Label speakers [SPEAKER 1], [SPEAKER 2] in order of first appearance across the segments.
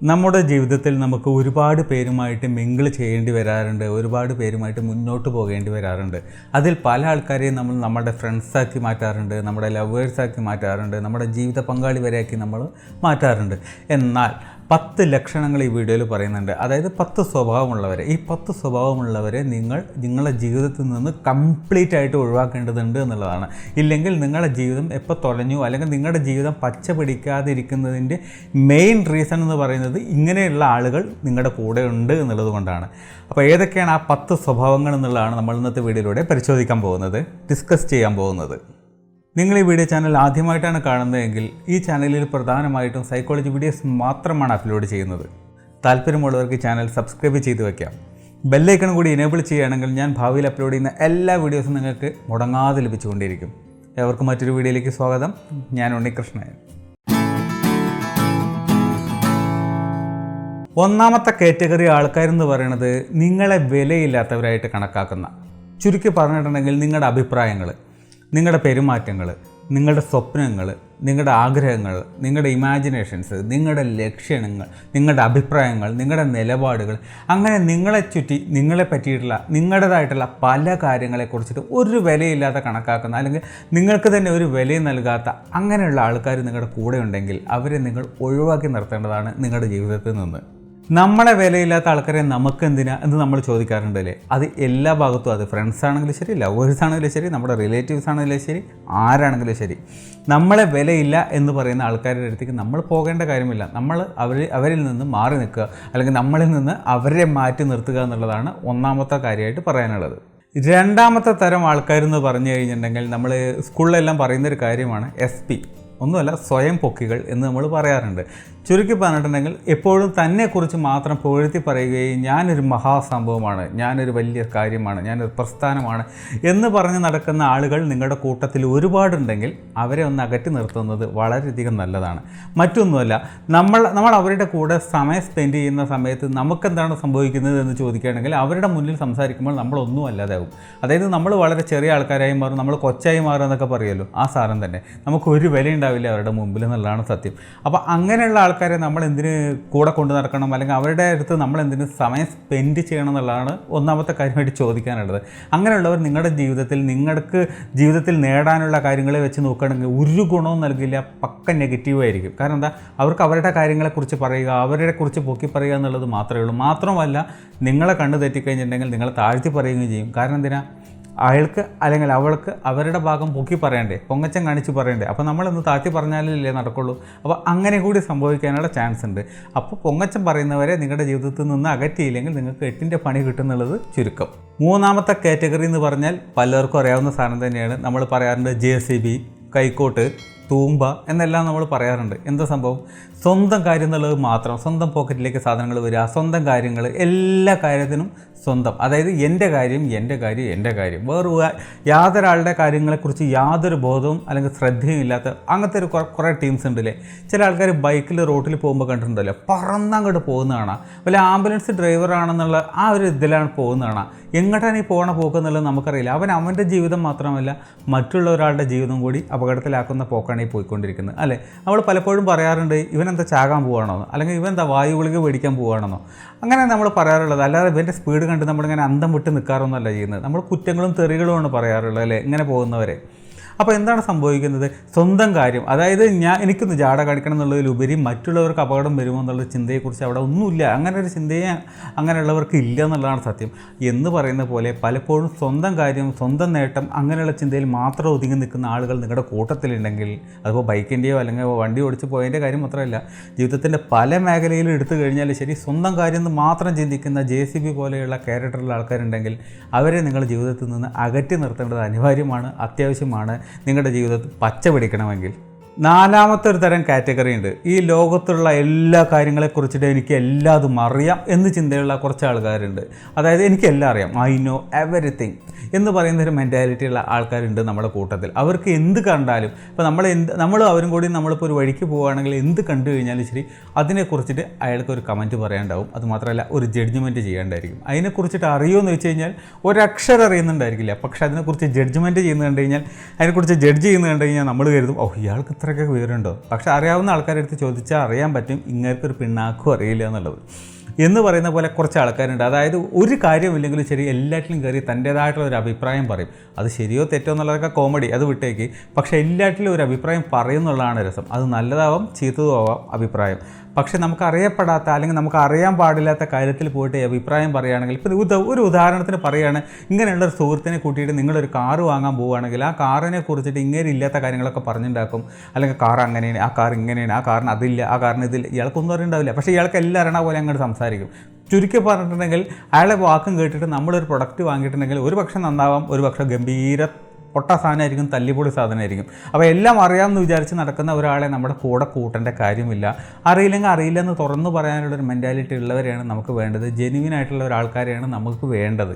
[SPEAKER 1] നമ്മുടെ ജീവിതത്തിൽ നമുക്ക് ഒരുപാട് പേരുമായിട്ട് മിങ്കിൾ ചെയ്യേണ്ടി വരാറുണ്ട്, ഒരുപാട് പേരുമായിട്ട് മുന്നോട്ട് പോകേണ്ടി വരാറുണ്ട്. അതിൽ പല ആൾക്കാരെയും നമ്മൾ നമ്മുടെ ഫ്രണ്ട്സാക്കി മാറ്റാറുണ്ട്, നമ്മുടെ ലവേഴ്സാക്കി മാറ്റാറുണ്ട്, നമ്മുടെ ജീവിത പങ്കാളി വരെയാക്കി നമ്മൾ മാറ്റാറുണ്ട്. എന്നാൽ 10 ലക്ഷണങ്ങൾ ഈ വീഡിയോയിൽ പറയുന്നുണ്ട്. അതായത് 10 സ്വഭാവമുള്ളവരെ, ഈ 10 സ്വഭാവമുള്ളവരെ നിങ്ങളുടെ ജീവിതത്തിൽ നിന്ന് കംപ്ലീറ്റ് ആയിട്ട് ഒഴിവാക്കേണ്ടതുണ്ട് എന്നുള്ളതാണ്. ഇല്ലെങ്കിൽ നിങ്ങളുടെ ജീവിതം എപ്പോൾ തൊലഞ്ഞു, അല്ലെങ്കിൽ നിങ്ങളുടെ ജീവിതം പച്ച പിടിക്കാതിരിക്കുന്നതിൻ്റെ മെയിൻ റീസൺ എന്ന് പറയുന്നത് ഇങ്ങനെയുള്ള ആളുകൾ നിങ്ങളുടെ കൂടെ ഉണ്ട് എന്നുള്ളത് കൊണ്ടാണ്. അപ്പോൾ ഏതൊക്കെയാണ് ആ 10 സ്വഭാവങ്ങൾ എന്നുള്ളതാണ് നമ്മൾ ഇന്നത്തെ വീഡിയോയിലൂടെ പരിശോധിക്കാൻ പോകുന്നത്, ഡിസ്കസ് ചെയ്യാൻ പോകുന്നത്. നിങ്ങൾ ഈ വീഡിയോ ചാനൽ ആദ്യമായിട്ടാണ് കാണുന്നതെങ്കിൽ ഈ ചാനലിൽ പ്രധാനമായിട്ടും സൈക്കോളജി വീഡിയോസ് മാത്രമാണ് അപ്ലോഡ് ചെയ്യുന്നത്. താല്പര്യമുള്ളവർക്ക് ഈ ചാനൽ സബ്സ്ക്രൈബ് ചെയ്ത് വയ്ക്കാം. ബെല്ലൈക്കൺ കൂടി എനേബിൾ ചെയ്യുകയാണെങ്കിൽ ഞാൻ ഭാവിയിൽ അപ്ലോഡ് ചെയ്യുന്ന എല്ലാ വീഡിയോസും നിങ്ങൾക്ക് മുടങ്ങാതെ ലഭിച്ചുകൊണ്ടിരിക്കും. എവർക്കും മറ്റൊരു വീഡിയോയിലേക്ക് സ്വാഗതം. ഞാൻ ഉണ്ണികൃഷ്ണൻ. ഒന്നാമത്തെ കാറ്റഗറി ആൾക്കാരെന്ന് പറയുന്നത് നിങ്ങളെ വിലയില്ലാത്തവരായിട്ട് കണക്കാക്കുന്ന, ചുരുക്കി പറഞ്ഞിട്ടുണ്ടെങ്കിൽ നിങ്ങളുടെ അഭിപ്രായങ്ങൾ, നിങ്ങളുടെ പെരുമാറ്റങ്ങൾ, നിങ്ങളുടെ സ്വപ്നങ്ങൾ, നിങ്ങളുടെ ആഗ്രഹങ്ങൾ, നിങ്ങളുടെ ഇമാജിനേഷൻസ്, നിങ്ങളുടെ ലക്ഷ്യങ്ങൾ, നിങ്ങളുടെ അഭിപ്രായങ്ങൾ, നിങ്ങളുടെ നിലപാടുകൾ, അങ്ങനെ നിങ്ങളെ ചുറ്റി നിങ്ങളെ പറ്റിയിട്ടുള്ള നിങ്ങളുടേതായിട്ടുള്ള പല കാര്യങ്ങളെക്കുറിച്ചിട്ട് ഒരു വിലയില്ലാതെ കണക്കാക്കുന്ന, അല്ലെങ്കിൽ നിങ്ങൾക്ക് തന്നെ ഒരു വിലയും നൽകാത്ത അങ്ങനെയുള്ള ആൾക്കാർ നിങ്ങളുടെ കൂടെ ഉണ്ടെങ്കിൽ അവരെ നിങ്ങൾ ഒഴിവാക്കി നിർത്തേണ്ടതാണ് നിങ്ങളുടെ ജീവിതത്തിൽ നിന്ന്. നമ്മളെ വിലയില്ലാത്ത ആൾക്കാരെ നമുക്കെന്തിനാ എന്ന് നമ്മൾ ചോദിക്കാറുണ്ടല്ലേ. അത് എല്ലാ ഭാഗത്തും, അത് ഫ്രണ്ട്സ് ആണെങ്കിലും ശരി, ലവേഴ്സ് ആണെങ്കിലും ശരി, നമ്മുടെ റിലേറ്റീവ്സ് ആണെങ്കിലും ശരി, ആരാണെങ്കിലും ശരി, നമ്മളെ വിലയില്ല എന്ന് പറയുന്ന ആൾക്കാരുടെ അടുത്തേക്ക് നമ്മൾ പോകേണ്ട കാര്യമില്ല. നമ്മൾ അവരിൽ നിന്ന് മാറി നിൽക്കുക, അല്ലെങ്കിൽ നമ്മളിൽ നിന്ന് അവരെ മാറ്റി നിർത്തുക എന്നുള്ളതാണ് ഒന്നാമത്തെ കാര്യമായിട്ട് പറയാനുള്ളത്. രണ്ടാമത്തെ തരം ആൾക്കാരെന്ന് പറഞ്ഞു കഴിഞ്ഞിട്ടുണ്ടെങ്കിൽ നമ്മൾ സ്കൂളിലെല്ലാം പറയുന്നൊരു കാര്യമാണ് SP, ഒന്നുമല്ല സ്വയം പൊക്കികൾ എന്ന് നമ്മൾ പറയാറുണ്ട്. ചുരുക്കി പറഞ്ഞിട്ടുണ്ടെങ്കിൽ എപ്പോഴും തന്നെക്കുറിച്ച് മാത്രം പുകഴ്ത്തി പറയുകയും ഞാനൊരു മഹാസംഭവമാണ്, ഞാനൊരു വലിയ കാര്യമാണ്, ഞാനൊരു പ്രസ്ഥാനമാണ് എന്ന് പറഞ്ഞ് നടക്കുന്ന ആളുകൾ നിങ്ങളുടെ കൂട്ടത്തിൽ ഒരുപാടുണ്ടെങ്കിൽ അവരെ ഒന്ന് അകറ്റി നിർത്തുന്നത് വളരെയധികം നല്ലതാണ്. മറ്റൊന്നുമല്ല, നമ്മൾ അവരുടെ കൂടെ സമയം സ്പെൻഡ് ചെയ്യുന്ന സമയത്ത് നമുക്കെന്താണ് സംഭവിക്കുന്നത് എന്ന് ചോദിക്കുകയാണെങ്കിൽ അവരുടെ മുന്നിൽ സംസാരിക്കുമ്പോൾ നമ്മളൊന്നും അല്ലാതാവും. അതായത് നമ്മൾ വളരെ ചെറിയ ആൾക്കാരായി മാറും, നമ്മൾ കൊച്ചായി മാറും എന്നൊക്കെ പറയുമല്ലോ, ആ സാധനം തന്നെ. നമുക്കൊരു വിലയുണ്ടാവില്ല അവരുടെ മുമ്പിൽ എന്നുള്ളതാണ് സത്യം. അപ്പോൾ അങ്ങനെയുള്ള ആൾക്കാരെ നമ്മൾ എന്തിന് കൂടെ കൊണ്ടു നടക്കണം, അല്ലെങ്കിൽ അവരുടെ അടുത്ത് നമ്മൾ എന്തിന് സമയം സ്പെൻഡ് ചെയ്യണം എന്നുള്ളതാണ് ഒന്നാമത്തെ കാര്യമായിട്ട് ചോദിക്കാനുള്ളത്. അങ്ങനെയുള്ളവർ നിങ്ങളുടെ നിങ്ങൾക്ക് ജീവിതത്തിൽ നേടാനുള്ള കാര്യങ്ങളെ വെച്ച് നോക്കുകയാണെങ്കിൽ ഒരു ഗുണവും നൽകില്ല, പക്ക നെഗറ്റീവായിരിക്കും. കാരണം എന്താ, അവർക്ക് അവരുടെ കാര്യങ്ങളെക്കുറിച്ച് പറയുക, അവരെ കുറിച്ച് പൊക്കി പറയുക എന്നുള്ളത് മാത്രമേ ഉള്ളൂ. മാത്രമല്ല, നിങ്ങളെ കണ്ണ് തെറ്റിക്കഴിഞ്ഞിട്ടുണ്ടെങ്കിൽ നിങ്ങളെ താഴ്ത്തി പറയുകയും ചെയ്യും. കാരണം എന്തിനാ, അയാൾക്ക് അല്ലെങ്കിൽ അവൾക്ക് അവരുടെ ഭാഗം പൊക്കി പറയണ്ടേ, പൊങ്ങച്ചം കാണിച്ച് പറയണ്ടേ. അപ്പോൾ നമ്മളൊന്ന് താഴ്ത്തി പറഞ്ഞാലല്ലേ നടക്കുള്ളൂ. അപ്പോൾ അങ്ങനെ കൂടി സംഭവിക്കാനുള്ള ചാൻസ് ഉണ്ട്. അപ്പോൾ പൊങ്ങച്ചം പറയുന്നവരെ നിങ്ങളുടെ ജീവിതത്തിൽ നിന്ന് അകറ്റിയില്ലെങ്കിൽ നിങ്ങൾക്ക് 8ൻ്റെ പണി കിട്ടുന്നുള്ളത് ചുരുക്കം. മൂന്നാമത്തെ കാറ്റഗറി എന്ന് പറഞ്ഞാൽ പലർക്കും അറിയാവുന്ന സാധനം തന്നെയാണ്. നമ്മൾ പറയാറുണ്ട് JCB, കൈക്കോട്ട്, തൂമ്പ എന്നെല്ലാം നമ്മൾ പറയാറുണ്ട്. എന്താ സംഭവം, സ്വന്തം കാര്യം എന്നുള്ളത് മാത്രം, സ്വന്തം പോക്കറ്റിലേക്ക് സാധനങ്ങൾ വരിക, സ്വന്തം കാര്യങ്ങൾ, എല്ലാ കാര്യത്തിനും സ്വന്തം. അതായത് എൻ്റെ കാര്യം, വേറെ യാതൊരാളുടെ കാര്യങ്ങളെക്കുറിച്ച് യാതൊരു ബോധവും അല്ലെങ്കിൽ ശ്രദ്ധയും ഇല്ലാത്ത അങ്ങനത്തെ ഒരു കുറേ ടീംസ് ഉണ്ടല്ലേ. ചില ആൾക്കാർ ബൈക്കിൽ റോട്ടിൽ പോകുമ്പോൾ കണ്ടിട്ടുണ്ടല്ലോ, പറന്നങ്ങോട്ട് പോകുന്ന കാണാം. വല്ല ആംബുലൻസ് ഡ്രൈവറാണെന്നുള്ള ആ ഒരു ഇതിലാണ് പോകുന്ന കാണാം. എങ്ങോട്ടാണ് ഈ പോണ പോക്കെന്നുള്ളത് നമുക്കറിയില്ല. അവൻ്റെ ജീവിതം മാത്രമല്ല, മറ്റുള്ള ഒരാളുടെ ജീവിതം കൂടി അപകടത്തിലാക്കുന്ന പോക്കാണ് ഈ പോയിക്കൊണ്ടിരിക്കുന്നത് അല്ലേ. നമ്മൾ പലപ്പോഴും പറയാറുണ്ട്, ഇവനെന്താ ചാകാൻ പോവുകയാണോ, അല്ലെങ്കിൽ ഇവനെന്താ വായു ഗുളിക മേടിക്കാൻ പോവുകയാണെന്നോ, അങ്ങനെ നമ്മൾ പറയാറുള്ളത്. അല്ലാതെ ഇവൻ്റെ സ്പീഡ് കണ്ട് നമ്മളിങ്ങനെ അന്തം വിട്ട് നിൽക്കാറൊന്നുമല്ല ചെയ്യുന്നത്. നമ്മൾ കുറ്റങ്ങളും തെറികളുമാണ് പറയാറുള്ളത് അല്ലേ, ഇങ്ങനെ പോകുന്നവരെ. അപ്പോൾ എന്താണ് സംഭവിക്കുന്നത്, സ്വന്തം കാര്യം, അതായത് എനിക്കൊന്ന് ജാട കാണിക്കണം എന്നുള്ളതിലുപരി മറ്റുള്ളവർക്ക് അപകടം വരുമോ എന്നുള്ള ചിന്തയെക്കുറിച്ച് അവിടെ ഒന്നുമില്ല. അങ്ങനെ ഒരു ചിന്തയെ അങ്ങനെയുള്ളവർക്ക് ഇല്ല എന്നുള്ളതാണ് സത്യം. എന്ന് പറയുന്ന പോലെ പലപ്പോഴും സ്വന്തം കാര്യം, സ്വന്തം നേട്ടം, അങ്ങനെയുള്ള ചിന്തയിൽ മാത്രം ഒതുങ്ങി നിൽക്കുന്ന ആളുകൾ നിങ്ങളുടെ കൂട്ടത്തിലുണ്ടെങ്കിൽ, അതിപ്പോൾ ബൈക്കിൻ്റെയോ അല്ലെങ്കിൽ വണ്ടി ഓടിച്ച് പോയതിൻ്റെ കാര്യം മാത്രമല്ല, ജീവിതത്തിൻ്റെ പല മേഖലയിലും എടുത്തു കഴിഞ്ഞാൽ ശരി, സ്വന്തം കാര്യം എന്ന് മാത്രം ചിന്തിക്കുന്ന JCB പോലെയുള്ള ക്യാരക്ടറുള്ള ആൾക്കാരുണ്ടെങ്കിൽ അവരെ നിങ്ങളുടെ ജീവിതത്തിൽ നിന്ന് അകറ്റി നിർത്തേണ്ടത് അനിവാര്യമാണ്, അത്യാവശ്യമാണ് നിങ്ങളുടെ ജീവിതത്തിൽ പച്ച പിടിക്കണമെങ്കിൽ. നാലാമത്തെ ഒരു തരം കാറ്റഗറി ഉണ്ട്. ഈ ലോകത്തുള്ള എല്ലാ കാര്യങ്ങളെക്കുറിച്ചിട്ട് എനിക്ക് എല്ലാതും അറിയാം എന്ന് ചിന്തയുള്ള കുറച്ച് ആൾക്കാരുണ്ട്. അതായത് എനിക്കെല്ലാം അറിയാം, I know everything എന്ന് പറയുന്നൊരു മെൻറ്റാലിറ്റിയുള്ള ആൾക്കാരുണ്ട് നമ്മുടെ കൂട്ടത്തിൽ. അവർക്ക് എന്ത് കണ്ടാലും, ഇപ്പോൾ നമ്മൾ അവരും കൂടി നമ്മളിപ്പോൾ ഒരു വഴിക്ക് പോവുകയാണെങ്കിൽ എന്ത് കണ്ടു കഴിഞ്ഞാലും ശരി, അതിനെക്കുറിച്ചിട്ട് അയാൾക്ക് ഒരു കമൻറ്റ് പറയാനുണ്ടാവും. അതുമാത്രമല്ല ഒരു ജഡ്ജ്മെൻറ്റ് ചെയ്യാണ്ടായിരിക്കും. അതിനെക്കുറിച്ചിട്ട് അറിയുമെന്ന് വെച്ച് കഴിഞ്ഞാൽ ഒരക്ഷരം അറിയുന്നുണ്ടായിരിക്കില്ല, പക്ഷേ അതിനെക്കുറിച്ച് ജഡ്ജ്മെൻറ്റ് ചെയ്യുന്നത് കണ്ടു കഴിഞ്ഞാൽ, അതിനെക്കുറിച്ച് ജഡ്ജ് ചെയ്യുന്നത് കണ്ടു കഴിഞ്ഞാൽ നമ്മൾ കരുതും, ഇയാൾക്ക് ഇത്രയൊക്കെ വിവരമുണ്ടോ? പക്ഷെ അറിയാവുന്ന ആൾക്കാരുടെ അടുത്ത് ചോദിച്ചാൽ അറിയാൻ പറ്റും ഇങ്ങനൊരു പിണ്ണാക്കും അറിയില്ല എന്നുള്ളത് എന്ന് പറയുന്ന പോലെ കുറച്ച് ആൾക്കാരുണ്ട്. അതായത് ഒരു കാര്യമില്ലെങ്കിലും ശരി എല്ലാറ്റിലും കയറി തൻ്റേതായിട്ടുള്ള ഒരു അഭിപ്രായം പറയും. അത് ശരിയോ തെറ്റോ എന്നുള്ളതൊക്കെ കോമഡി, അത് വിട്ടേക്ക്. പക്ഷേ എല്ലാറ്റിലും ഒരു അഭിപ്രായം പറയുന്നുള്ളതാണ് രസം. അത് നല്ലതാവാം ചീത്തതും ആവാം അഭിപ്രായം. പക്ഷെ നമുക്ക് അറിയപ്പെടാത്ത അല്ലെങ്കിൽ നമുക്ക് അറിയാൻ പാടില്ലാത്ത കാര്യത്തിൽ പോയിട്ട് അഭിപ്രായം പറയുകയാണെങ്കിൽ, ഇപ്പോൾ ഒരു ഉദാഹരണത്തിന് പറയുകയാണ്, ഇങ്ങനെയുള്ളൊരു സുഹൃത്തിനെ കൂട്ടിയിട്ട് നിങ്ങളൊരു കാറ് വാങ്ങാൻ പോവുകയാണെങ്കിൽ ആ കാറിനെ കുറിച്ചിട്ട് ഇങ്ങനെ ഇല്ലാത്ത കാര്യങ്ങളൊക്കെ പറഞ്ഞുണ്ടാക്കും. അല്ലെങ്കിൽ കാർ അങ്ങനെയാണ്, ആ കാർ ഇങ്ങനെയാണ്, ആ കാറിന് അതില്ല, ആ കാറിന് ഇതില്ല. ഇയാൾക്കൊന്നും അറിയണ്ടാവില്ല. പക്ഷേ ഇയാൾക്ക് എല്ലാം അറിയണ പോലെ അങ്ങോട്ട് സംസാരിക്കും. ചുരുക്കി പറഞ്ഞിട്ടുണ്ടെങ്കിൽ അയാളെ വാക്കും കേട്ടിട്ട് നമ്മളൊരു പ്രൊഡക്റ്റ് വാങ്ങിയിട്ടുണ്ടെങ്കിൽ ഒരു പക്ഷേ നന്നാവാം, ഒരു പക്ഷേ ഗംഭീര പൊട്ട സാധനമായിരിക്കും, തല്ലിപ്പൊടി സാധനമായിരിക്കും. അപ്പോൾ എല്ലാം അറിയാമെന്ന് വിചാരിച്ച് നടക്കുന്ന ഒരാളെ നമ്മുടെ കൂടെ കൂട്ടേണ്ട കാര്യമില്ല. അറിയില്ലെങ്കിൽ അറിയില്ലെന്ന് തുറന്നു പറയാനുള്ളൊരു മെൻറ്റാലിറ്റി ഉള്ളവരെയാണ് നമുക്ക് വേണ്ടത്. ജെന്യുവിനായിട്ടുള്ള ഒരാൾക്കാരെയാണ് നമുക്ക് വേണ്ടത്.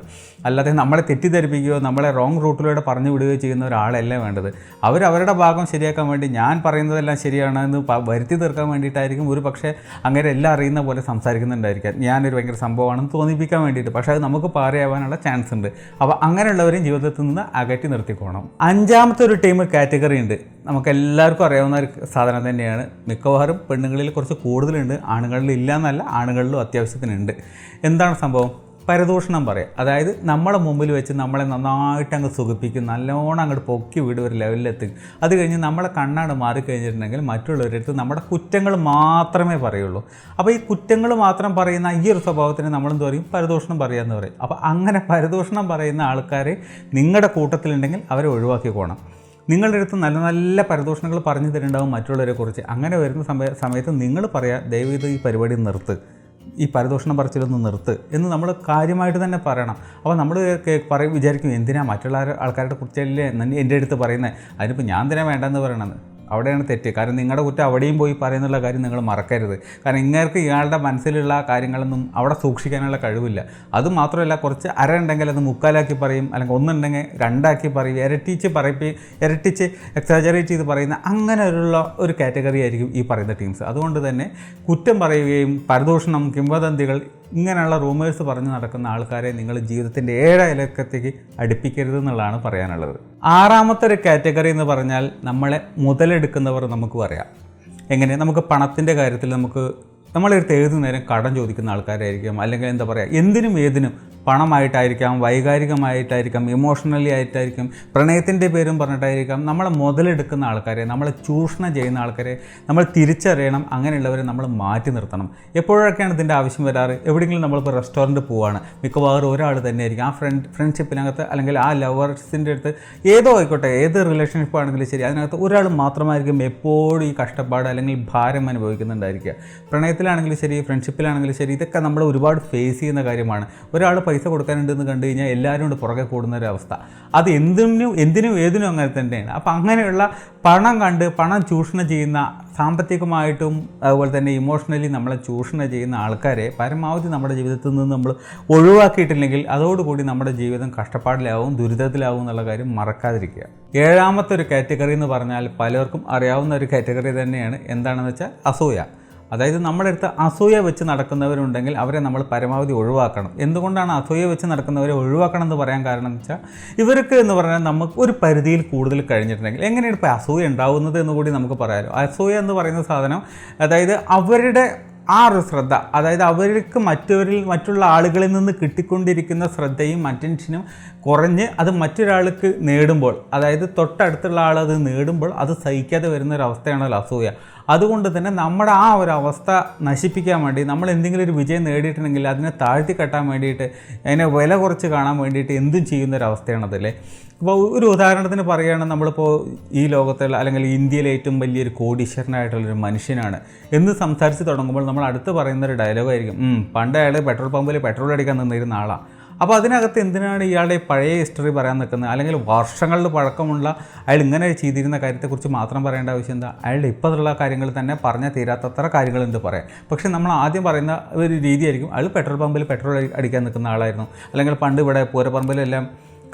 [SPEAKER 1] അല്ലാതെ നമ്മളെ തെറ്റിദ്ധരിപ്പിക്കുകയോ നമ്മളെ റോങ് റൂട്ടിലൂടെ പറഞ്ഞു വിടുകയോ ചെയ്യുന്ന ഒരാളല്ല വേണ്ടത്. അവരവരുടെ ഭാഗം ശരിയാക്കാൻ വേണ്ടി ഞാൻ പറയുന്നതെല്ലാം ശരിയാണെന്ന് വരുത്തി തീർക്കാൻ വേണ്ടിയിട്ടായിരിക്കും ഒരു പക്ഷേ അങ്ങനെ എല്ലാം അറിയുന്ന പോലെ സംസാരിക്കുന്നുണ്ടായിരിക്കാം. ഞാനൊരു ഭയങ്കര സംഭവമാണെന്ന് തോന്നിപ്പിക്കാൻ വേണ്ടിയിട്ട്. പക്ഷേ അത് നമുക്ക് പാരയാവാനുള്ള ചാൻസ് ഉണ്ട്. അപ്പോൾ അങ്ങനെയുള്ളവരെയും ജീവിതത്തിൽ നിന്ന് അകറ്റി നിർത്തിക്കോ. അഞ്ചാമത്തെ ഒരു ടീം കാറ്റഗറി ഉണ്ട്. നമുക്ക് എല്ലാവർക്കും അറിയാവുന്ന ഒരു സാധനം തന്നെയാണ്. മിക്കവാറും പെണ്ണുങ്ങളിൽ കുറച്ച് കൂടുതലുണ്ട്, ആണുങ്ങളിൽ ഇല്ല എന്നല്ല, ആണുങ്ങളിലും അത്യാവശ്യത്തിനുണ്ട്. എന്താണ് സംഭവം? പരദൂഷണം പറയാം. അതായത് നമ്മളെ മുമ്പിൽ വെച്ച് നമ്മളെ നന്നായിട്ട് അങ്ങ് സുഖിപ്പിക്കും, നല്ലോണം അങ്ങോട്ട് പൊക്കി വിടും, ഒരു ലെവലിലെത്തിക്കും. അത് കഴിഞ്ഞ് നമ്മളെ കണ്ണാണ് മാറിക്കഴിഞ്ഞിട്ടുണ്ടെങ്കിൽ മറ്റുള്ളവരുടെ അടുത്ത് നമ്മുടെ കുറ്റങ്ങൾ മാത്രമേ പറയുള്ളൂ. അപ്പോൾ ഈ കുറ്റങ്ങൾ മാത്രം പറയുന്ന ഈ ഒരു സ്വഭാവത്തിന് നമ്മളെന്ത് പറയും? പരദൂഷണം പറയാമെന്ന് പറയും. അപ്പോൾ അങ്ങനെ പരദൂഷണം പറയുന്ന ആൾക്കാരെ നിങ്ങളുടെ കൂട്ടത്തിലുണ്ടെങ്കിൽ അവരെ ഒഴിവാക്കിക്കോണം. നിങ്ങളുടെ അടുത്ത് നല്ല നല്ല പരദൂഷണങ്ങൾ പറഞ്ഞു തരുന്നുണ്ടാവും മറ്റുള്ളവരെ കുറിച്ച്. അങ്ങനെ വരുന്ന സമയത്ത് നിങ്ങൾ പറയാം, ദയവ് ഈ പരിപാടി നിർത്ത്, ഈ പരദൂഷണം പറച്ചിലൊന്ന് നിർത്ത് എന്ന് നമ്മൾ കാര്യമായിട്ട് തന്നെ പറയണം. അപ്പോൾ നമ്മൾ വിചാരിക്കും, എന്തിനാ മറ്റുള്ള ആൾക്കാരുടെ കുറിച്ചല്ലേ എൻ്റെ അടുത്ത് പറയുന്നത്, അതിനിപ്പോൾ ഞാൻ എന്തിനാ വേണ്ടെന്ന് പറയണമെന്ന്. അവിടെയാണ് തെറ്റ്. കാരണം നിങ്ങളുടെ കുറ്റം അവിടെയും പോയി പറയുന്നുള്ള കാര്യം നിങ്ങൾ മറക്കരുത്. കാരണം ഇങ്ങേർക്ക് ഇയാളുടെ മനസ്സിലുള്ള കാര്യങ്ങളൊന്നും അവിടെ സൂക്ഷിക്കാനുള്ള കഴിവില്ല. അതുമാത്രമല്ല, കുറച്ച് അര ഉണ്ടെങ്കിൽ അത് മുക്കാലാക്കി പറയും, അല്ലെങ്കിൽ ഒന്നുണ്ടെങ്കിൽ രണ്ടാക്കി പറയും, ഇരട്ടിച്ച് എക്സാജറേറ്റ് ചെയ്ത് പറയുന്ന അങ്ങനെയുള്ള ഒരു കാറ്റഗറി ആയിരിക്കും ഈ പറയുന്ന ടീംസ്. അതുകൊണ്ട് തന്നെ കുറ്റം പറയുകയും പരദൂഷണം, കിംവദന്തികൾ, ഇങ്ങനെയുള്ള റൂമേഴ്സ് പറഞ്ഞ് നടക്കുന്ന ആൾക്കാരെ നിങ്ങൾ ജീവിതത്തിൻ്റെ ഇലക്കത്തേക്ക് അടുപ്പിക്കരുത് എന്നുള്ളതാണ് പറയാനുള്ളത്. ആറാമത്തെ ഒരു കാറ്റഗറി എന്ന് പറഞ്ഞാൽ നമ്മളെ മുതലെടുക്കുന്നവർ. നമുക്ക് പറയാം എങ്ങനെ, നമുക്ക് പണത്തിൻ്റെ കാര്യത്തിൽ നമ്മളെടുത്ത് ഏത് നേരം കടം ചോദിക്കുന്ന ആൾക്കാരായിരിക്കും. അല്ലെങ്കിൽ എന്താ പറയുക, എന്തിനും ഏതിനും പണമായിട്ടായിരിക്കാം, വൈകാരികമായിട്ടായിരിക്കാം, ഇമോഷണലി ആയിട്ടായിരിക്കും, പ്രണയത്തിൻ്റെ പേരും പറഞ്ഞിട്ടായിരിക്കാം നമ്മളെ മുതലെടുക്കുന്ന ആൾക്കാരെ, നമ്മളെ ചൂഷണം ചെയ്യുന്ന ആൾക്കാരെ നമ്മൾ തിരിച്ചറിയണം. അങ്ങനെയുള്ളവരെ നമ്മൾ മാറ്റി നിർത്തണം. എപ്പോഴൊക്കെയാണ് ഇതിൻ്റെ ആവശ്യം വരാറ്? എവിടെയെങ്കിലും നമ്മളിപ്പോൾ റെസ്റ്റോറൻറ്റ് പോവുകയാണ്, മിക്കവാറും ഒരാൾ തന്നെയായിരിക്കും ആ ഫ്രണ്ട്ഷിപ്പിനകത്ത്, അല്ലെങ്കിൽ ആ ലവേഴ്സിൻ്റെ അടുത്ത്, ഏതോ ആയിക്കോട്ടെ, ഏത് റിലേഷൻഷിപ്പ് ആണെങ്കിലും ശരി, അതിനകത്ത് ഒരാൾ മാത്രമായിരിക്കും എപ്പോഴും ഈ കഷ്ടപ്പാട് അല്ലെങ്കിൽ ഭാരം അനുഭവിക്കുന്നുണ്ടായിരിക്കുക. പ്രണയത്തിലാണെങ്കിലും ശരി, ഫ്രണ്ട്ഷിപ്പിലാണെങ്കിലും ശരി, ഇതൊക്കെ നമ്മൾ ഒരുപാട് ഫേസ് ചെയ്യുന്ന കാര്യമാണ്. ഒരാൾ പൈസ കൊടുക്കാനുണ്ടെന്ന് കണ്ടു കഴിഞ്ഞാൽ എല്ലാവരും കൊണ്ട് പുറകെ കൂടുന്നൊരവസ്ഥ. അത് എന്തിനും ഏതിനും അങ്ങനെ തന്നെയാണ്. അപ്പോൾ അങ്ങനെയുള്ള പണം കണ്ട് പണം ചൂഷണം ചെയ്യുന്ന, സാമ്പത്തികമായിട്ടും അതുപോലെ തന്നെ ഇമോഷണലി നമ്മളെ ചൂഷണം ചെയ്യുന്ന ആൾക്കാരെ പരമാവധി നമ്മുടെ ജീവിതത്തിൽ നിന്ന് നമ്മൾ ഒഴിവാക്കിയിട്ടില്ലെങ്കിൽ അതോടുകൂടി നമ്മുടെ ജീവിതം കഷ്ടപ്പാടിലാവും, ദുരിതത്തിലാവും എന്നുള്ള കാര്യം മറക്കാതിരിക്കുക. ഏഴാമത്തെ ഒരു കാറ്റഗറി എന്ന് പറഞ്ഞാൽ പലർക്കും അറിയാവുന്ന ഒരു കാറ്റഗറി തന്നെയാണ്. എന്താണെന്ന് വെച്ചാൽ അസൂയ. അതായത് നമ്മുടെ അടുത്ത് അസൂയ വെച്ച് നടക്കുന്നവരുണ്ടെങ്കിൽ അവരെ നമ്മൾ പരമാവധി ഒഴിവാക്കണം. എന്തുകൊണ്ടാണ് അസൂയ വെച്ച് നടക്കുന്നവരെ ഒഴിവാക്കണം എന്ന് പറയാൻ കാരണം എന്ന് വെച്ചാൽ, ഇവർക്ക് എന്ന് പറഞ്ഞാൽ നമുക്ക് ഒരു പരിധിയിൽ കൂടുതൽ കഴിഞ്ഞിട്ടുണ്ടെങ്കിൽ എങ്ങനെയാണ് ഇപ്പോൾ അസൂയ ഉണ്ടാവുന്നത് എന്ന് കൂടി നമുക്ക് പറയാമല്ലോ. അസൂയ എന്ന് പറയുന്ന സാധനം, അതായത് അവരുടെ ആ ഒരു ശ്രദ്ധ, അതായത് അവർക്ക് മറ്റുള്ള ആളുകളിൽ നിന്ന് കിട്ടിക്കൊണ്ടിരിക്കുന്ന ശ്രദ്ധയും അറ്റൻഷനും കുറഞ്ഞ് അത് മറ്റൊരാൾക്ക് നേടുമ്പോൾ, അതായത് തൊട്ടടുത്തുള്ള ആൾ അത് നേടുമ്പോൾ അത് സഹിക്കാതെ വരുന്നൊരവസ്ഥയാണല്ലോ അസൂയ. അതുകൊണ്ട് തന്നെ നമ്മുടെ ആ ഒരു അവസ്ഥ നശിപ്പിക്കാൻ വേണ്ടി, നമ്മൾ എന്തെങ്കിലും ഒരു വിജയം നേടിയിട്ടുണ്ടെങ്കിൽ അതിനെ താഴ്ത്തി കെട്ടാൻ വേണ്ടിയിട്ട്, അതിനെ വില കുറച്ച് കാണാൻ വേണ്ടിയിട്ട് എന്തും ചെയ്യുന്നൊരവസ്ഥയാണതല്ലേ. അപ്പോൾ ഒരു ഉദാഹരണത്തിന് പറയുകയാണെങ്കിൽ, നമ്മളിപ്പോൾ ഈ ലോകത്തുള്ള അല്ലെങ്കിൽ ഇന്ത്യയിലെ ഏറ്റവും വലിയൊരു കോടീശ്വരനായിട്ടുള്ളൊരു മനുഷ്യനാണ് എന്ന് സംസാരിച്ച് തുടങ്ങുമ്പോൾ നമ്മൾ അടുത്ത് പറയുന്നൊരു ഡയലോഗായിരിക്കും, പണ്ട് അയാൾ പെട്രോൾ പമ്പിൽ പെട്രോൾ അടിക്കാൻ നിന്നിരുന്ന ആളാണ്. അപ്പോൾ അതിനകത്ത് എന്തിനാണ് ഇയാളുടെ പഴയ ഹിസ്റ്ററി പറയാൻ നിൽക്കുന്നത്? അല്ലെങ്കിൽ വർഷങ്ങളിൽ പഴക്കമുള്ള അയാൾ ഇങ്ങനെ ചെയ്തിരുന്ന കാര്യത്തെക്കുറിച്ച് മാത്രം പറയേണ്ട ആവശ്യം എന്താ? അയാളുടെ ഇപ്പോഴുള്ള കാര്യങ്ങൾ തന്നെ പറഞ്ഞാൽ തീരാത്തത്ര കാര്യങ്ങളുണ്ട് പറയാം. പക്ഷേ നമ്മൾ ആദ്യം പറയുന്ന ഒരു രീതിയായിരിക്കും, അയാൾ പെട്രോൾ പമ്പിൽ പെട്രോൾ അടിക്കാൻ നിൽക്കുന്ന ആളായിരുന്നു, അല്ലെങ്കിൽ പണ്ട് ഇവിടെ പൂരപ്പറമ്പിലെല്ലാം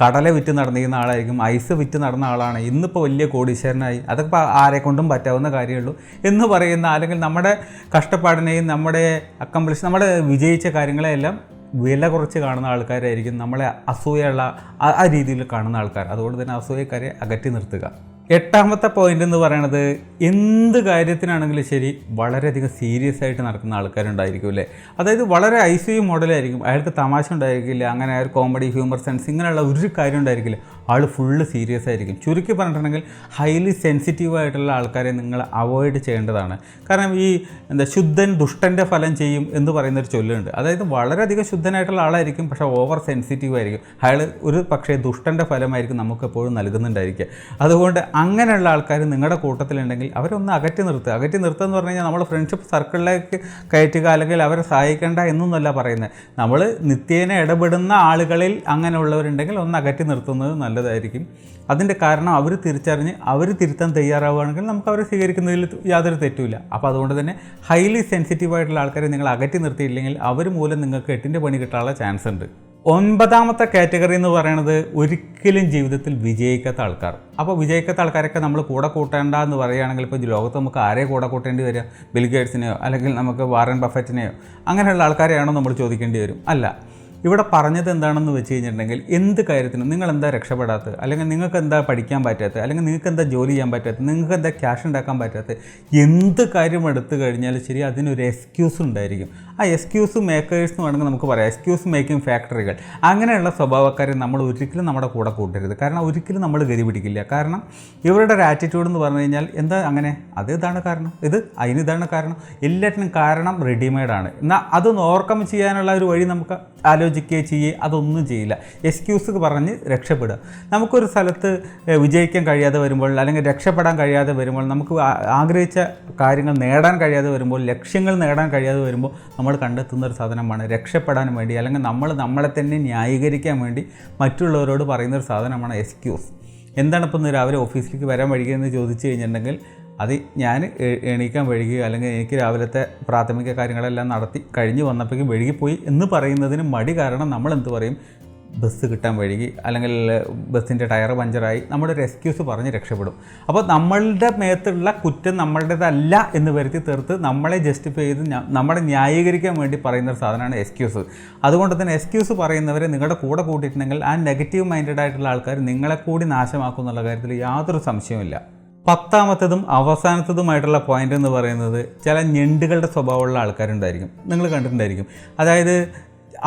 [SPEAKER 1] കടല വിറ്റ് നടന്നിരുന്ന ആളായിരിക്കും, ഐസ് വിറ്റ് നടന്ന ആളാണ്, ഇന്നിപ്പോൾ വലിയ കോടീശ്വരനായി, അതൊക്കെ ആരെക്കൊണ്ടും പറ്റാവുന്ന കാര്യമുള്ളൂ എന്ന് പറയുന്ന, അല്ലെങ്കിൽ നമ്മുടെ കഷ്ടപ്പാടിനെയും നമ്മുടെ നമ്മുടെ വിജയിച്ച കാര്യങ്ങളെയെല്ലാം വില കുറച്ച് കാണുന്ന ആൾക്കാരായിരിക്കും നമ്മളെ അസൂയുള്ള ആ രീതിയിൽ കാണുന്ന ആൾക്കാർ. അതുകൊണ്ട് തന്നെ അസൂയക്കാരെ അകറ്റി നിർത്തുക. എട്ടാമത്തെ പോയിന്റ് എന്ന് പറയുന്നത് എന്ത് കാര്യത്തിനാണെങ്കിലും ശരി വളരെയധികം സീരിയസ് ആയിട്ട് നടക്കുന്ന ആൾക്കാരുണ്ടായിരിക്കും അല്ലേ. അതായത് വളരെ ICU മോഡലായിരിക്കും, അയാൾക്ക് തമാശ ഉണ്ടായിരിക്കില്ല, അങ്ങനെ അയാൾ കോമഡി ഹ്യൂമർ സെൻസ് ഇങ്ങനെയുള്ള ഒരു കാര്യം ഉണ്ടായിരിക്കില്ല, ആൾ ഫുള്ള് സീരിയസ് ആയിരിക്കും. ചുരുക്കി പറഞ്ഞിട്ടുണ്ടെങ്കിൽ ഹൈലി സെൻസിറ്റീവ് ആയിട്ടുള്ള ആൾക്കാരെ നിങ്ങൾ അവോയ്ഡ് ചെയ്യേണ്ടതാണ്. കാരണം ഈ ശുദ്ധൻ ദുഷ്ടൻ്റെ ഫലം ചെയ്യും എന്ന് പറയുന്നൊരു ചൊല്ലുണ്ട്. അതായത് വളരെയധികം ശുദ്ധനായിട്ടുള്ള ആളായിരിക്കും, പക്ഷേ ഓവർ സെൻസിറ്റീവ് ആയിരിക്കും. അയാൾ ഒരു പക്ഷേ ദുഷ്ടൻ്റെ ഫലമായിരിക്കും നമുക്ക് എപ്പോഴും നൽകുന്നുണ്ടായിരിക്കുക. അതുകൊണ്ട് അങ്ങനെയുള്ള ആൾക്കാർ നിങ്ങളുടെ കൂട്ടത്തിലുണ്ടെങ്കിൽ അവരൊന്ന് അകറ്റി നിർത്തുക എന്ന് പറഞ്ഞു കഴിഞ്ഞാൽ നമ്മൾ ഫ്രണ്ട്ഷിപ്പ് സർക്കിളിലേക്ക് കയറ്റുക അല്ലെങ്കിൽ അവരെ സഹായിക്കേണ്ട എന്നൊന്നുമല്ല പറയുന്നത്. നമ്മൾ നിത്യേന ഇടപെടുന്ന ആളുകളിൽ അങ്ങനെയുള്ളവരുണ്ടെങ്കിൽ ഒന്ന് അകറ്റി നിർത്തുന്നത് നല്ലതായിരിക്കും. അതിൻ്റെ കാരണം അവർ തിരിച്ചറിഞ്ഞ് അവർ തിരുത്താൻ തയ്യാറാവുകയാണെങ്കിൽ നമുക്ക് അവരെ സ്വീകരിക്കുന്നതിൽ യാതൊരു തെറ്റുമില്ല. അപ്പോൾ അതുകൊണ്ട് തന്നെ ഹൈലി സെൻസിറ്റീവ് ആയിട്ടുള്ള ആൾക്കാരെ നിങ്ങൾ അകറ്റി നിർത്തിയില്ലെങ്കിൽ അവർ മൂലം നിങ്ങൾക്ക് 8ൻ്റെ പണി കിട്ടാനുള്ള ചാൻസ് ഉണ്ട്. 9ാമത്തെ കാറ്റഗറി എന്ന് പറയുന്നത് ഒരിക്കലും ജീവിതത്തിൽ വിജയിക്കാത്ത ആൾക്കാർ. അപ്പോൾ വിജയിക്കാത്ത ആൾക്കാരൊക്കെ നമ്മൾ കൂടെ കൂട്ടേണ്ട എന്ന് പറയുകയാണെങ്കിൽ ഇപ്പോൾ ലോകത്ത് നമുക്ക് ആരെ കൂടെ കൂട്ടേണ്ടി വരിക? ബിൽ ഗേറ്റ്സിനെയോ അല്ലെങ്കിൽ നമുക്ക് വാറൻ ബഫറ്റിനെയോ അങ്ങനെയുള്ള ആൾക്കാരെയാണോ നമ്മൾ ചോദിക്കേണ്ടി വരും? അല്ല. ഇവിടെ പറഞ്ഞത് എന്താണെന്ന് വെച്ച് കഴിഞ്ഞിട്ടുണ്ടെങ്കിൽ എന്ത് കാര്യത്തിനും നിങ്ങൾ എന്താ രക്ഷപ്പെടാത്തത്, അല്ലെങ്കിൽ നിങ്ങൾക്ക് എന്താ പഠിക്കാൻ പറ്റാത്തത്, അല്ലെങ്കിൽ നിങ്ങൾക്ക് എന്താ ജോലി ചെയ്യാൻ പറ്റാത്തത്, നിങ്ങൾക്ക് എന്താ ക്യാഷ് ഉണ്ടാക്കാൻ പറ്റാത്തത്, എന്ത് കാര്യം എടുത്തു കഴിഞ്ഞാലും ശരി അതിനൊരു എക്സ്ക്യൂസ് ഉണ്ടായിരിക്കും. ആ എക്സ്ക്യൂസ് മേക്കേഴ്സ് എന്ന് വേണമെങ്കിൽ നമുക്ക് പറയാം, എക്സ്ക്യൂസ് മേക്കിംഗ് ഫാക്ടറികൾ. അങ്ങനെയുള്ള സ്വഭാവക്കാരെ നമ്മൾ ഒരിക്കലും നമ്മുടെ കൂടെ കൂട്ടരുത്. കാരണം ഒരിക്കലും നമ്മൾ ഗതി പിടിക്കില്ല. കാരണം ഇവരുടെ ഒരു ആറ്റിറ്റ്യൂഡ് എന്ന് പറഞ്ഞു കഴിഞ്ഞാൽ എന്താ അങ്ങനെ ഇതാണ് കാരണം, അതിനിതാണ് കാരണം, എല്ലാറ്റിനും കാരണം റെഡിമെയ്ഡാണ്. എന്നാൽ അതൊന്ന് ഓവർകം ചെയ്യാനുള്ള ഒരു വഴി നമുക്ക് ആലോചിക്കുകയോ ചെയ്യുകയോ അതൊന്നും ചെയ്യില്ല. എക്സ്ക്യൂസ് പറഞ്ഞ് രക്ഷപ്പെടുക. നമുക്കൊരു സ്ഥലത്ത് വിജയിക്കാൻ കഴിയാതെ വരുമ്പോൾ അല്ലെങ്കിൽ രക്ഷപ്പെടാൻ കഴിയാതെ വരുമ്പോൾ, നമുക്ക് ആഗ്രഹിച്ച കാര്യങ്ങൾ നേടാൻ കഴിയാതെ വരുമ്പോൾ, ലക്ഷ്യങ്ങൾ നേടാൻ കഴിയാതെ വരുമ്പോൾ നമ്മൾ കണ്ടെത്തുന്ന ഒരു സാധനമാണ് രക്ഷപ്പെടാൻ വേണ്ടി അല്ലെങ്കിൽ നമ്മളെ തന്നെ ന്യായീകരിക്കാൻ വേണ്ടി മറ്റുള്ളവരോട് പറയുന്നൊരു സാധനമാണ് എക്സ്ക്യൂസ്. എന്താണ് ഇപ്പം ഇന്ന് രാവിലെ ഓഫീസിലേക്ക് വരാൻ വൈകിയെന്ന് ചോദിച്ചു കഴിഞ്ഞിട്ടുണ്ടെങ്കിൽ അത് ഞാൻ എണീക്കാൻ വൈകുക അല്ലെങ്കിൽ എനിക്ക് രാവിലത്തെ പ്രാഥമിക കാര്യങ്ങളെല്ലാം നടത്തി കഴിഞ്ഞ് വന്നപ്പോഴേക്കും വൈകിപ്പോയി എന്ന് പറയുന്നതിന് മടി കാരണം നമ്മൾ എന്ത് പറയും? ബസ് കിട്ടാൻ വൈകി അല്ലെങ്കിൽ ബസ്സിൻ്റെ ടയർ പഞ്ചറായി, നമ്മുടെ ഒരു എക്സ്ക്യൂസ് പറഞ്ഞ് രക്ഷപ്പെടും. അപ്പോൾ നമ്മളുടെ മേത്തുള്ള കുറ്റം നമ്മളുടേതല്ല എന്ന് വരുത്തി തീർത്ത് നമ്മളെ ജസ്റ്റിഫൈ ചെയ്ത് നമ്മളെ ന്യായീകരിക്കാൻ വേണ്ടി പറയുന്നൊരു സാധനമാണ് എക്സ്ക്യൂസ്. അതുകൊണ്ട് തന്നെ എക്സ്ക്യൂസ് പറയുന്നവരെ നിങ്ങളുടെ കൂടെ കൂട്ടിയിട്ടുണ്ടെങ്കിൽ ആ നെഗറ്റീവ് മൈൻഡഡ് ആയിട്ടുള്ള ആൾക്കാർ നിങ്ങളെ കൂടി നാശമാക്കും എന്നുള്ള കാര്യത്തിൽ യാതൊരു സംശയവുമില്ല. 10ാമത്തതും അവസാനത്തതുമായിട്ടുള്ള പോയിന്റ് എന്ന് പറയുന്നത് ചില ഞണ്ടുകളുടെ സ്വഭാവമുള്ള ആൾക്കാരുണ്ടായിരിക്കും. നിങ്ങൾ കണ്ടിട്ടുണ്ടായിരിക്കും. അതായത്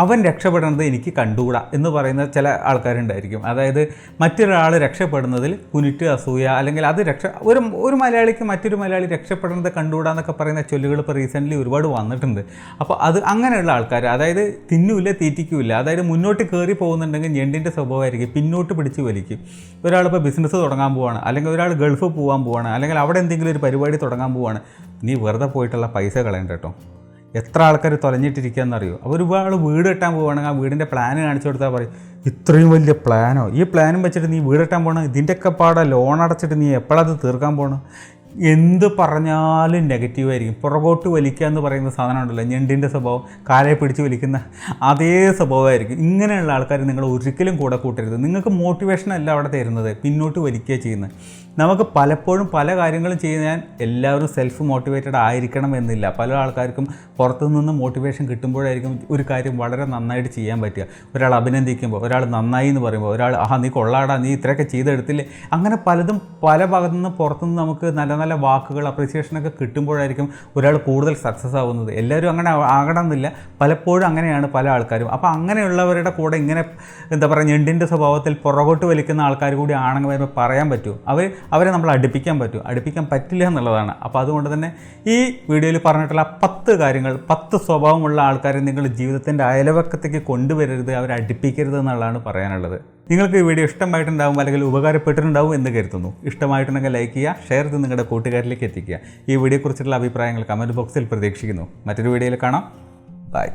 [SPEAKER 1] അവൻ രക്ഷപ്പെടുന്നത് എനിക്ക് കണ്ടുകൂടാ എന്ന് പറയുന്ന ചില ആൾക്കാരുണ്ടായിരിക്കും. അതായത് മറ്റൊരാൾ രക്ഷപ്പെടുന്നതിൽ കുനിറ്റ് അസൂയ അല്ലെങ്കിൽ അത് ഒരു മലയാളിക്ക് മറ്റൊരു മലയാളി രക്ഷപ്പെടുന്നത് കണ്ടുകൂടാ എന്നൊക്കെ പറയുന്ന ചൊല്ലുകൾ ഇപ്പോൾ റീസെൻ്റ്ലി ഒരുപാട് വന്നിട്ടുണ്ട്. അപ്പോൾ അത് അങ്ങനെയുള്ള ആൾക്കാർ അതായത് തിന്നൂല്ല തീറ്റിക്കൂല്ല, അതായത് മുന്നോട്ട് കയറി പോകുന്നുണ്ടെങ്കിൽ ഞണ്ടിൻ്റെ സ്വഭാവമായിരിക്കും പിന്നോട്ട് പിടിച്ച് വലിക്കും. ഒരാളിപ്പോൾ ബിസിനസ് തുടങ്ങാൻ പോവാണ്, അല്ലെങ്കിൽ ഒരാൾ ഗൾഫ് പോകാൻ പോവാണ്, അല്ലെങ്കിൽ അവിടെ എന്തെങ്കിലും ഒരു പരിപാടി തുടങ്ങാൻ പോവാണ്, നീ വെറുതെ പോയിട്ടുള്ള പൈസ കളയണ്ട കേട്ടോ. എത്ര ആൾക്കാർ തൊലഞ്ഞിട്ടിരിക്കുകയെന്നറിയോ? അപ്പോൾ ഒരുപാട് വീട് കെട്ടാൻ പോവുകയാണെങ്കിൽ ആ വീടിൻ്റെ പ്ലാൻ കാണിച്ചു കൊടുത്താൽ പറയും, ഇത്രയും വലിയ പ്ലാനോ, ഈ പ്ലാനും വെച്ചിട്ട് നീ വീട് കെട്ടാൻ പോകണം, ഇതിൻ്റെയൊക്കെ പാടെ ലോൺ അടച്ചിട്ട് നീ എപ്പോഴത് തീർക്കാൻ പോകണം? എന്ത് പറഞ്ഞാലും നെഗറ്റീവായിരിക്കും. പുറകോട്ട് വലിക്കുക എന്ന് പറയുന്ന സാധനം ഉണ്ടല്ലോ, ഞണ്ടിൻ്റെ സ്വഭാവം, കാലെ പിടിച്ച് വലിക്കുന്ന അതേ സ്വഭാവമായിരിക്കും. ഇങ്ങനെയുള്ള ആൾക്കാർ നിങ്ങൾ ഒരിക്കലും കൂടെ കൂട്ടരുത്. നിങ്ങൾക്ക് മോട്ടിവേഷനല്ല അവിടെ തരുന്നത്, പിന്നോട്ട് വലിക്കുക ചെയ്യുന്നത്. നമുക്ക് പലപ്പോഴും പല കാര്യങ്ങളും ചെയ്യാൻ എല്ലാവരും സെൽഫ് മോട്ടിവേറ്റഡ് ആയിരിക്കണം എന്നില്ല. പല ആൾക്കാർക്കും പുറത്തുനിന്ന് മോട്ടിവേഷൻ കിട്ടുമ്പോഴായിരിക്കും ഒരു കാര്യം വളരെ നന്നായിട്ട് ചെയ്യാൻ പറ്റുക. ഒരാൾ അഭിനന്ദിക്കുമ്പോൾ, ഒരാൾ നന്നായി എന്ന് പറയുമ്പോൾ, ഒരാൾ നീ കൊള്ളാടാ, നീ ഇത്രയൊക്കെ ചെയ്തെടുത്തില്ലേ, അങ്ങനെ പലതും പല ഭാഗത്തു നിന്ന് പുറത്തുനിന്ന് നമുക്ക് നല്ല നല്ല വാക്കുകൾ അപ്രീസിയേഷനൊക്കെ കിട്ടുമ്പോഴായിരിക്കും ഒരാൾ കൂടുതൽ സക്സസ് ആവുന്നത്. എല്ലാവരും അങ്ങനെ ആകണമെന്നില്ല, പലപ്പോഴും അങ്ങനെയാണ് പല ആൾക്കാരും. അപ്പോൾ അങ്ങനെയുള്ളവരുടെ കൂടെ ഇങ്ങനെ എന്താ പറയുക ഞണ്ടിൻ്റെ സ്വഭാവത്തിൽ പുറകോട്ട് വലിക്കുന്ന ആൾക്കാർ കൂടി ആണെങ്കിൽ വരുമ്പോൾ പറയാൻ പറ്റുമോ? അവരെ നമ്മൾ അടുപ്പിക്കാൻ പറ്റില്ല എന്നുള്ളതാണ്. അപ്പോൾ അതുകൊണ്ട് തന്നെ ഈ വീഡിയോയിൽ പറഞ്ഞിട്ടുള്ള 10 കാര്യങ്ങൾ, 10 സ്വഭാവമുള്ള ആൾക്കാരെ നിങ്ങൾ ജീവിതത്തിൻ്റെ അയൽവക്കത്തേക്ക് കൊണ്ടുവരരുത്, അവരെ അടുപ്പിക്കരുത് എന്നുള്ളതാണ് പറയാനുള്ളത്. നിങ്ങൾക്ക് ഈ വീഡിയോ ഇഷ്ടമായിട്ടുണ്ടാവും അല്ലെങ്കിൽ ഉപകാരപ്പെട്ടിട്ടുണ്ടാവും എന്ന് കരുതുന്നു. ഇഷ്ടമായിട്ടുണ്ടെങ്കിൽ ലൈക്ക് ചെയ്യുക, ഷെയർ ചെയ്ത് നിങ്ങളുടെ കൂട്ടുകാരിലേക്ക് എത്തിക്കുക. ഈ വീഡിയോയെക്കുറിച്ചുള്ള അഭിപ്രായങ്ങൾ കമൻറ്റ് ബോക്സിൽ പ്രതീക്ഷിക്കുന്നു. മറ്റൊരു വീഡിയോയിൽ കാണാം. ബൈ.